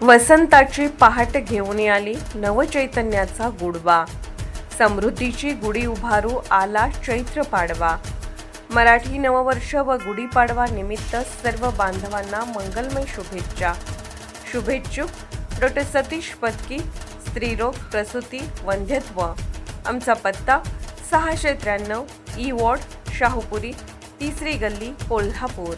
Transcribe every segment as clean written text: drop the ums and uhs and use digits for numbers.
वसंताची पहाट घेऊन आली नवचैतन्याचा गुडवा, समृद्धीची गुढी उभारू आला चैत्र पाडवा। मराठी नववर्ष व गुढीपाडवा निमित्त सर्व बांधवांना मंगलमय शुभेच्छा। शुभेच्छुक डॉ. सतीश पत्की, स्त्रीरोग प्रसूती वंध्यत्व। आमचा पत्ता 693 ई वॉर्ड, शाहूपुरी, 3री गल्ली, कोल्हापूर।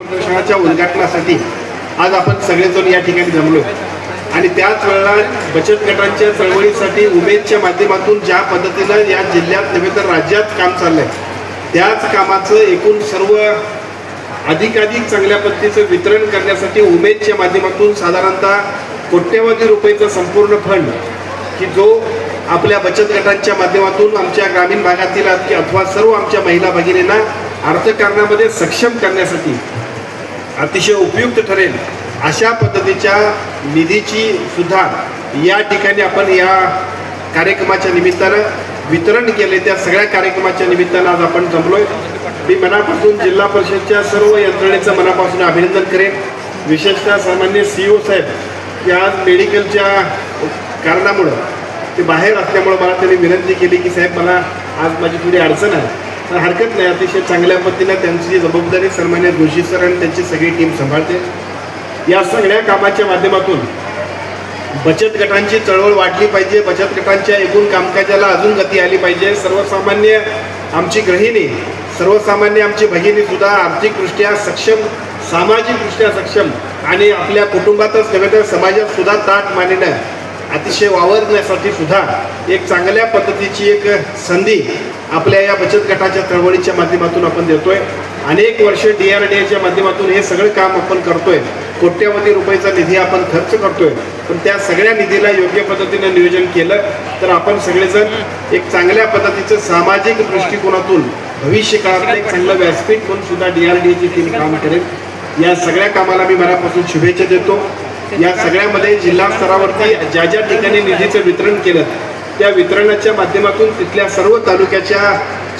प्रदर्शनाच्या उद्घाटनासाठी आज आपण सगळेजण या ठिकाणी जमलो आणि त्याच वेळेला बचत गटांच्या चळवळीसाठी उमेदच्या माध्यमातून ज्या पद्धतीनं या जिल्ह्यात नव्हे तर राज्यात काम चाललंय त्याच कामाचं एकूण सर्व अधिकाधिक चांगल्या पद्धतीचं वितरण करण्यासाठी उमेदच्या माध्यमातून साधारणतः कोट्यवधी रुपयाचं संपूर्ण फंड की जो आपल्या बचत गटांच्या माध्यमातून आमच्या ग्रामीण भागातील अथवा सर्व आमच्या महिला भगिनींना अर्थकारणामध्ये सक्षम करण्यासाठी अतिशय उपयुक्त ठरेल अशा पद्धतीच्या निधीची सुद्धा या ठिकाणी आपण या कार्यक्रमाच्या निमित्तानं वितरण केले। त्या सगळ्या कार्यक्रमाच्या निमित्तानं आज आपण जमलोय। मी मनापासून जिल्हा परिषदच्या सर्व यंत्रणेचं मनापासून अभिनंदन करेन। विशेषतः सामान्य CEO साहेब या मेडिकलच्या कारणामुळं ते बाहेर असल्यामुळं मला त्यांनी विनंती केली की साहेब मला आज माझी थोडी अडचण आहे, तर हरकत नाही, अतिशय चांगल्या पद्धतीनं त्यांची जबाबदारी सन्मान्य जोशी सर आणि त्यांची सगळी टीम सांभाळते। या सगळ्या कामाच्या माध्यमातून बचत गटांची चळवळ वाढली पाहिजे, बचत गटांच्या एकूण कामकाजाला अजून गती आली पाहिजे। सर्वसामान्य आमची गृहिणी, सर्वसामान्य आमची भगिनी सुद्धा आर्थिकदृष्ट्या सक्षम, सामाजिकदृष्ट्या सक्षम आणि आपल्या कुटुंबातच नव्हे तर समाजात सुद्धा ताट मानेनं अतिशय वावरण्यासाठी सुद्धा एक चांगल्या पद्धतीची एक संधी आपल्या या बचत गटाच्या चळवळीच्या माध्यमातून आपण देतोय। अनेक वर्ष DRDAच्या माध्यमातून हे सगळं काम आपण करतोय, कोट्यवधी रुपयाचा निधी आपण खर्च करतोय, पण त्या सगळ्या निधीला योग्य पद्धतीने नियोजन केलं तर आपण सगळेजण एक चांगल्या पद्धतीचं सामाजिक दृष्टिकोनातून भविष्य काळात एक चांगलं व्यासपीठ म्हणून सुद्धा DRDAची टीम काम करेल। या सगळ्या कामाला मी मनापासून शुभेच्छा देतो। या सगळ्यामध्ये जिल्हा स्तरावरती ज्या ज्या ठिकाणी निधीचं वितरण केलं त्या वितरणाच्या माध्यमातून तिथल्या सर्व तालुक्याच्या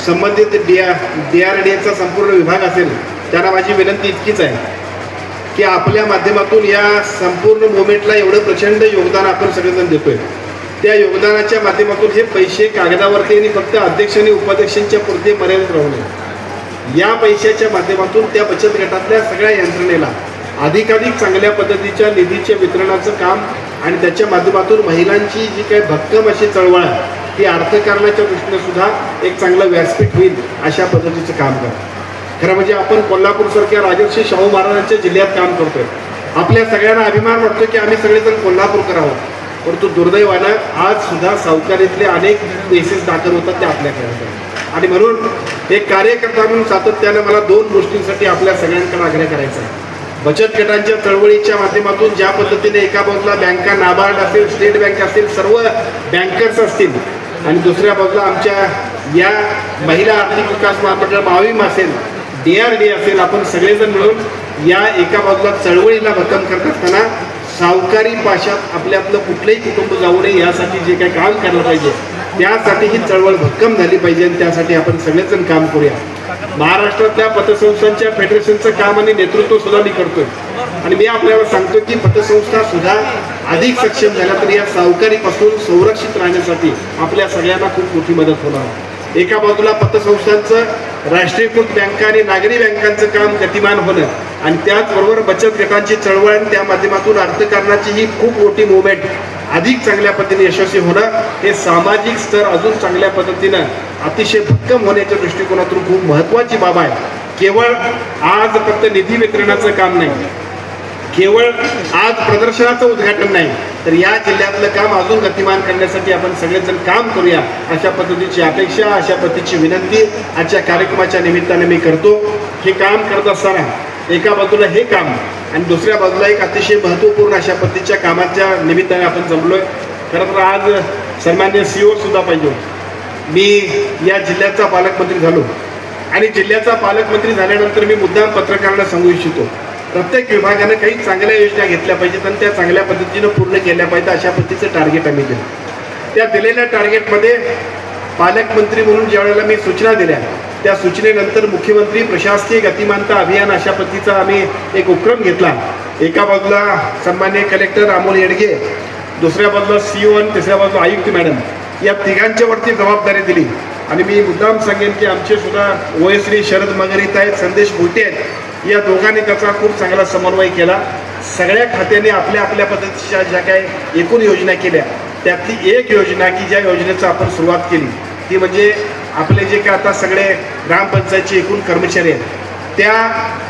संबंधित DRDAचा संपूर्ण विभाग असेल त्यांना माझी विनंती इतकीच आहे की आपल्या माध्यमातून या संपूर्ण मुवमेंटला एवढं प्रचंड योगदान आपण सगळेजण देतोय, त्या योगदानाच्या माध्यमातून हे पैसे कागदावरती आणि फक्त अध्यक्ष आणि उपाध्यक्षांच्या पुरते मर्यादित राहू नये। या पैशाच्या माध्यमातून त्या बचत गटातल्या सगळ्या यंत्रणेला अधिकाधिक चांगल्या पद्धतीच्या निधीच्या वितरणाचं काम आणि त्याच्या माध्यमातून महिलांची जी काही भक्कम अशी चळवळ आहे ती अर्थकारणाच्या दृष्टीने सुद्धा एक चांगलं व्यासपीठ होईल अशा पद्धतीचं काम करा। खरं म्हणजे आपण कोल्हापूरसारख्या राजर्षी शाहू महाराजांच्या जिल्ह्यात काम करतोय। आपल्या सगळ्यांना अभिमान वाटतो की आम्ही सगळेजण कोल्हापूरकर आहोत, परंतु दुर्दैवानं आज सुद्धा सावकारीतले अनेक केसेस दाखल होतात ते आपल्याकडे होतात आणि म्हणून एक कार्यकर्ता म्हणून सातत्यानं मला 2 गोष्टींसाठी आपल्या सगळ्यांकडे आग्रह करायचा आहे। बचत गटांच्या चळवळीच्या माध्यमातून ज्या पद्धतीने एका बाजूला बँका, नाबार्ड असेल, स्टेट बँक असेल, सर्व बँकर्स असतील आणि दुसऱ्या बाजूला आमच्या या महिला आर्थिक विकास महामंडळ माविम असेल, DRDA असेल, आपण सगळेजण मिळून या एका बाजूला चळवळीला भक्कम करत असताना सावकारी पाशात आपलं कुठलंही कुटुंब जाऊ नये यासाठी जे काही काम करायला पाहिजे त्यासाठी ही चळवळ भक्कम झाली पाहिजे आणि त्यासाठी आपण सगळेजण काम करूया। महाराष्ट्रातल्या पतसंस्थांच्या फेडरेशनचं काम आणि नेतृत्व सुद्धा मी करतोय आणि मी आपल्याला सांगतो की पतसंस्था सुद्धा अधिक सक्षम झाल्या तर या सावकारीपासून संरक्षित राहण्यासाठी आपल्या सगळ्यांना खूप मोठी मदत होणार। एका बाजूला पतसंस्थांचं राष्ट्रीयकृत बँका आणि नागरी बँकांचं काम गतिमान होणं आणि त्याचबरोबर बचत गटांची चळवळ आणि त्या माध्यमातून अर्थकारणाची ही खूप मोठी मुवमेंट अधिक चांगल्या पद्धतीने यशस्वी होणं हे सामाजिक स्तर अजून चांगल्या पद्धतीनं अतिशय भक्कम होण्याच्या दृष्टिकोनातून खूप महत्त्वाची बाब आहे। केवळ आज फक्त निधी वितरणाचं काम नाही, केवळ आज प्रदर्शनाचं उद्घाटन नाही, तर या जिल्ह्यातलं काम अजून गतिमान करण्यासाठी आपण सगळेजण काम करूया अशा पद्धतीची अपेक्षा, अशा पद्धतीची विनंती आजच्या कार्यक्रमाच्या निमित्ताने मी करतो। हे काम करत असताना एका बाजूला हे काम आणि दुसऱ्या बाजूला एक अतिशय महत्त्वपूर्ण अशा पद्धतीच्या कामाच्या निमित्ताने आपण जमलोय। खरं तर आज सन्मान्य CEO सुद्धा पाहिजे। मी या जिल्ह्याचा पालकमंत्री झालो आणि जिल्ह्याचा पालकमंत्री झाल्यानंतर मी मुद्दाम पत्रकारांना सांगू इच्छितो प्रत्येक विभागाने काही चांगल्या योजना घेतल्या पाहिजेत आणि त्या चांगल्या पद्धतीने पूर्ण केल्या पाहिजेत अशा पद्धतीचं टार्गेट आम्ही दिलं। त्या दिलेल्या टार्गेटमध्ये पालकमंत्री म्हणून ज्या वेळेला मी सूचना दिल्या, त्या सूचनेनंतर मुख्यमंत्री प्रशासकीय गतिमानता अभियान अशा पद्धतीचा आम्ही एक उपक्रम घेतला. एका बाजूला सन्माननीय कलेक्टर अमोल येडगे, दुसऱ्या बाजूला CEO आणि तिसऱ्या बाजूला आयुक्त मॅडम, या तिघांच्या वरती जबाबदारी दिली. आणि मी मुद्दाम सांगेन की आमचे सुद्धा OSD शरद मगरीत आहेत, संदेश भोटे आहेत, या दोघांनी त्याचा खूप चांगला समन्वय केला. सगळ्या खात्याने आपल्या आपल्या पद्धतीच्या ज्या काही एकूण योजना केल्या, त्यातली एक योजना की ज्या योजनेचं आपण सुरुवात केली ती म्हणजे आपले जे काय आता सगळे ग्रामपंचायतचे एकूण कर्मचारी आहेत, त्या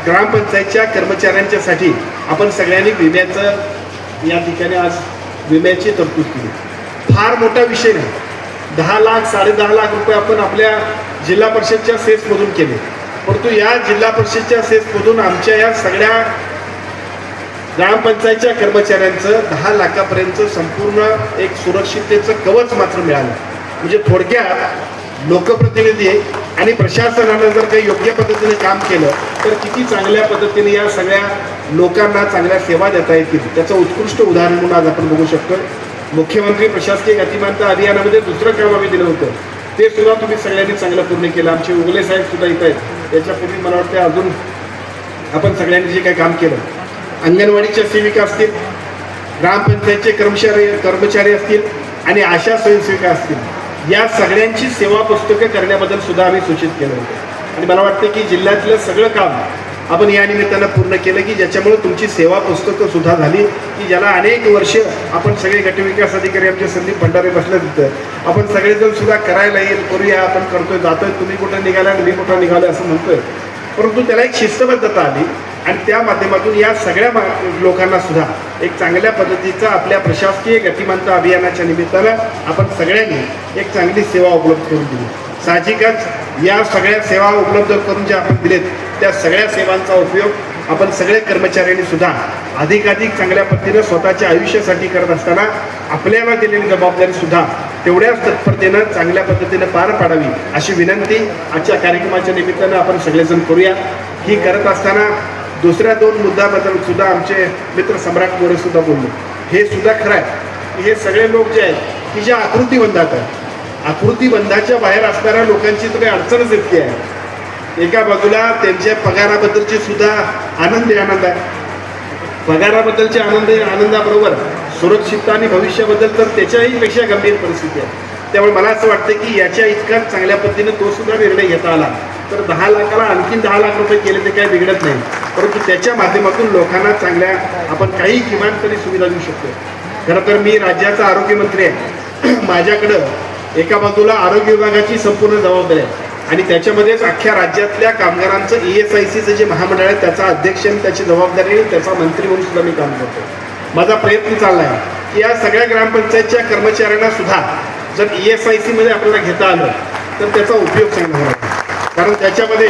ग्रामपंचायतच्या कर्मचाऱ्यांच्यासाठी आपण सगळ्यांनी विम्याचं या ठिकाणी आज विम्याची तरतूद केली. फार मोठा विषय नाही, 10 लाख 10.5 लाख रुपये आपण आपल्या जिल्हा परिषदच्या सेसमधून केले. परंतु या जिल्हा परिषदच्या सेसमधून आमच्या या सगळ्या ग्रामपंचायतच्या कर्मचाऱ्यांचं 10 लाखापर्यंतचं संपूर्ण एक सुरक्षिततेचं कवच मात्र मिळालं. म्हणजे थोडक्यात लोकप्रतिनिधी आणि प्रशासनानं जर काही योग्य पद्धतीने काम केलं तर किती चांगल्या पद्धतीने या सगळ्या लोकांना चांगल्या सेवा देता येतील, त्याचं उत्कृष्ट उदाहरण म्हणून आज आपण बघू शकतो. मुख्यमंत्री प्रशासकीय गतिमानता अभियानामध्ये दुसरं काम आम्ही दिलं होतं, ते सुद्धा तुम्ही सगळ्यांनी चांगलं पूर्ण केलं. आमचे उगले साहेब सुद्धा इथं आहेत, त्याच्यापूर्वी मला वाटतं अजून आपण सगळ्यांनी जे काही काम केलं, अंगणवाडीच्या सेविका असतील, ग्रामपंचायतचे कर्मचारी असतील आणि आशा स्वयंसेविका असतील, या सगळ्यांची सेवा पुस्तकं करण्याबद्दल सुद्धा आम्ही सूचित केलं होतं. आणि मला वाटतं की जिल्ह्यातलं सगळं काम आपण या निमित्तानं पूर्ण केलं की ज्याच्यामुळे तुमची सेवा पुस्तकं सुद्धा झाली की ज्याला अनेक वर्ष आपण सगळे गटविकास अधिकारी आमचे संदीप भंडारे बसले तिथं, आपण सगळेजण सुद्धा करायला येईल, करूया, आपण करतोय, जातोय, तुम्ही कुठं निघाला आणि मी कुठं निघालो असं म्हणतोय. परंतु त्याला एक शिस्तबद्धता आली आणि त्या माध्यमातून या सगळ्या लोकांना सुद्धा एक चांगल्या पद्धतीचा आपल्या प्रशासकीय गतिमानता अभियानाच्या निमित्तानं आपण सगळ्यांनी एक चांगली सेवा उपलब्ध करून दिली. साहजिकच या सगळ्या सेवा उपलब्ध करून ज्या आपण दिलेत त्या सगळ्या सेवांचा उपयोग आपण सगळे कर्मचाऱ्यांनी सुद्धा अधिकाधिक चांगल्या पद्धतीनं स्वतःच्या आयुष्यासाठी करत असताना आपल्याला दिलेली जबाबदारी सुद्धा तेवढ्याच तत्परतेनं चांगल्या पद्धतीनं पार पाडावी अशी विनंती आजच्या कार्यक्रमाच्या निमित्तानं आपण सगळेजण करूया. ही करत असताना दुसऱ्या 2 मुद्द्याबद्दल सुद्धा आमचे मित्र सम्राट मोरे सुद्धा बोलले. हे सुद्धा खरं आहे, हे सगळे लोक जे आहेत की ज्या आकृतीबंधात आहेत, आकृतीबंधाच्या बाहेर असणाऱ्या लोकांची तर काही अडचणच इतकी आहे. एका बाजूला त्यांच्या पगाराबद्दलची सुद्धा आनंद आहे, पगाराबद्दलच्या आनंदाबरोबर सुरक्षितता आणि भविष्याबद्दल तर त्याच्याही पेक्षा गंभीर परिस्थिती आहे. त्यामुळे मला असं वाटतं की याच्या इतकाच चांगल्या पद्धतीने तो सुद्धा निर्णय घेता आला तर 10 लाखाला आणखीन 10 लाख रुपये केले ते काही बिघडत नाही, परंतु त्याच्या माध्यमातून लोकांना चांगल्या आपण काही किमान तरी सुविधा देऊ शकतो. खरं तर मी राज्याचा आरोग्यमंत्री आहे, माझ्याकडं एका बाजूला आरोग्य विभागाची संपूर्ण जबाबदारी आहे आणि त्याच्यामध्येच अख्ख्या राज्यातल्या कामगारांचं ESICचं जे महामंडळ आहे त्याचा अध्यक्ष आणि त्याची जबाबदारी आणि त्याचा मंत्री म्हणून सुद्धा मी काम करतो. माझा प्रयत्न चालला आहे की या सगळ्या ग्रामपंचायतच्या कर्मचाऱ्यांना सुद्धा जर ESIC मध्ये आपल्याला घेता आलं तर त्याचा उपयोग चांगला होईल. कारण त्याच्यामध्ये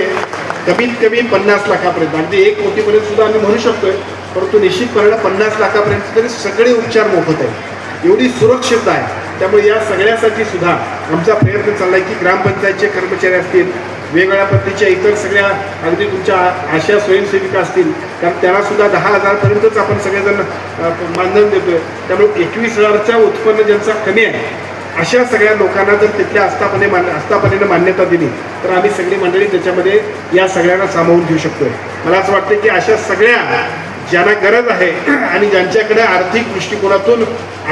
कमीत कमी 50 लाखापर्यंत, अगदी 1 कोटीपर्यंत सुद्धा आम्ही म्हणू शकतोय, परंतु निश्चितपणे 50 लाखापर्यंत तरी सगळे उपचार मोफत आहेत, एवढी सुरक्षितता आहे. त्यामुळे या सगळ्यासाठी सुद्धा आमचा प्रयत्न चालला आहे की ग्रामपंचायतचे कर्मचारी असतील, वेगवेगळ्या पद्धतीच्या इतर सगळ्या अगदी तुमच्या आशा स्वयंसेविका असतील, कारण त्यांना सुद्धा 10,000पर्यंतच आपण सगळेजण मानधन देतोय. त्यामुळे 21,000च्या उत्पन्न ज्यांचा कमी आहे अशा सगळ्या लोकांना जर तिथल्या आस्थापनेनं मान्यता दिली तर आम्ही सगळी मंडळी त्याच्यामध्ये या सगळ्यांना सामावून घेऊ शकतोय. मला असं वाटतं की अशा सगळ्या ज्यांना गरज आहे आणि ज्यांच्याकडे आर्थिक दृष्टिकोनातून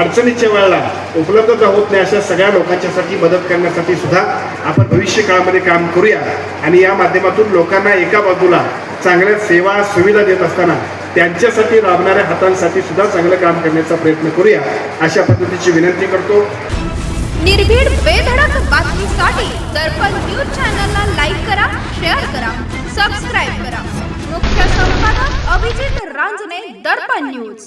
अडचणीच्या वेळेला उपलब्धता होत नाही अशा सगळ्या लोकांच्यासाठी मदत करण्यासाठी सुद्धा आपण भविष्य काळामध्ये काम करूया आणि या माध्यमातून लोकांना एका बाजूला चांगल्या सेवा सुविधा देत असताना त्यांच्यासाठी राबणाऱ्या हातांसाठी सुद्धा चांगलं काम करण्याचा प्रयत्न करूया अशा पद्धतीची विनंती करतो. निर्भीड बेधडक बातमीसाठी दर्पण न्यूज चॅनलला लाईक करा, शेअर करा, सबस्क्राईब करा. मुख्य संपादक अभिजित रांजणे, दर्पण न्यूज.